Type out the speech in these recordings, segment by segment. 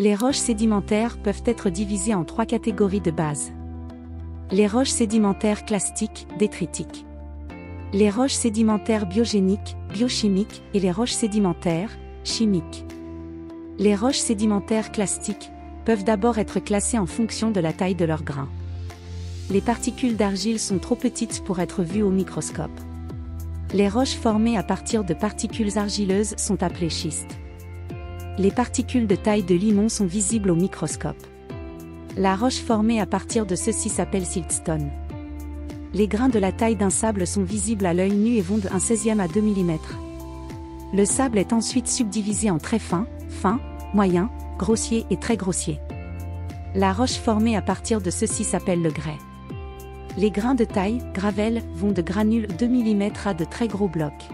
Les roches sédimentaires peuvent être divisées en 3 catégories de base. Les roches sédimentaires clastiques, détritiques. Les roches sédimentaires biogéniques, biochimiques et les roches sédimentaires, chimiques. Les roches sédimentaires clastiques peuvent d'abord être classées en fonction de la taille de leurs grains. Les particules d'argile sont trop petites pour être vues au microscope. Les roches formées à partir de particules argileuses sont appelées schistes. Les particules de taille de limon sont visibles au microscope. La roche formée à partir de ceux-ci s'appelle siltstone. Les grains de la taille d'un sable sont visibles à l'œil nu et vont de 1/16 à 2 mm. Le sable est ensuite subdivisé en très fin, fin, moyen, grossier et très grossier. La roche formée à partir de ceux-ci s'appelle le grès. Les grains de taille, gravel, vont de granules 2 mm à de très gros blocs.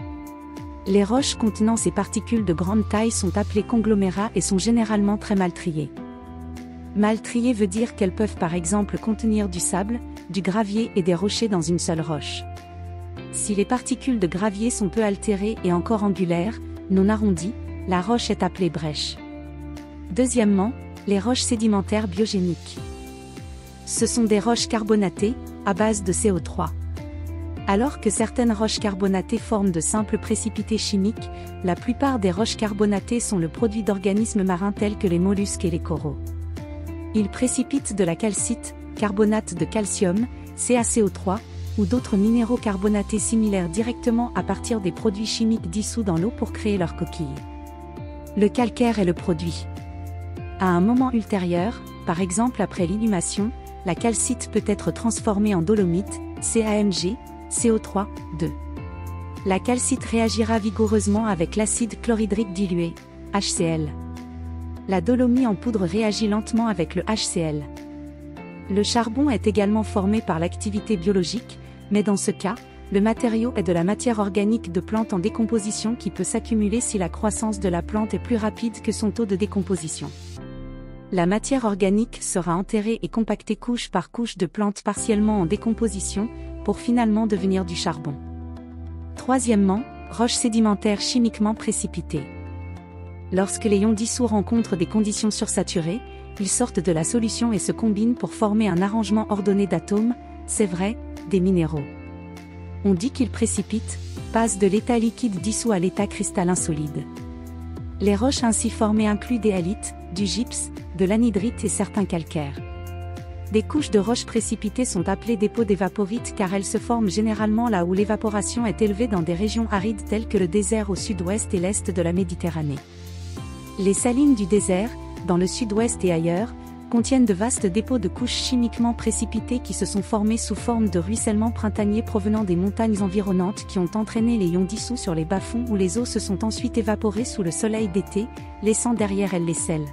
Les roches contenant ces particules de grande taille sont appelées conglomérats et sont généralement très mal triées. Mal triées veut dire qu'elles peuvent par exemple contenir du sable, du gravier et des rochers dans une seule roche. Si les particules de gravier sont peu altérées et encore angulaires, non arrondies, la roche est appelée brèche. Deuxièmement, les roches sédimentaires biogéniques. Ce sont des roches carbonatées, à base de CO3. Alors que certaines roches carbonatées forment de simples précipités chimiques, la plupart des roches carbonatées sont le produit d'organismes marins tels que les mollusques et les coraux. Ils précipitent de la calcite, carbonate de calcium, CaCO3, ou d'autres minéraux carbonatés similaires directement à partir des produits chimiques dissous dans l'eau pour créer leurs coquilles. Le calcaire est le produit. À un moment ultérieur, par exemple après l'inhumation, la calcite peut être transformée en dolomite, CaMg, CO3, 2. La calcite réagira vigoureusement avec l'acide chlorhydrique dilué, HCl. La dolomie en poudre réagit lentement avec le HCl. Le charbon est également formé par l'activité biologique, mais dans ce cas, le matériau est de la matière organique de plante en décomposition qui peut s'accumuler si la croissance de la plante est plus rapide que son taux de décomposition. La matière organique sera enterrée et compactée couche par couche de plantes partiellement en décomposition, pour finalement devenir du charbon. Troisièmement, roches sédimentaires chimiquement précipitées. Lorsque les ions dissous rencontrent des conditions sursaturées, ils sortent de la solution et se combinent pour former un arrangement ordonné d'atomes, c'est vrai, des minéraux. On dit qu'ils précipitent, passent de l'état liquide dissous à l'état cristallin solide. Les roches ainsi formées incluent des halites, du gypse, de l'anhydrite et certains calcaires. Des couches de roches précipitées sont appelées dépôts d'évaporite car elles se forment généralement là où l'évaporation est élevée dans des régions arides telles que le désert au sud-ouest et l'est de la Méditerranée. Les salines du désert, dans le sud-ouest et ailleurs, contiennent de vastes dépôts de couches chimiquement précipitées qui se sont formés sous forme de ruissellements printaniers provenant des montagnes environnantes qui ont entraîné les ions dissous sur les bas-fonds où les eaux se sont ensuite évaporées sous le soleil d'été, laissant derrière elles les sels.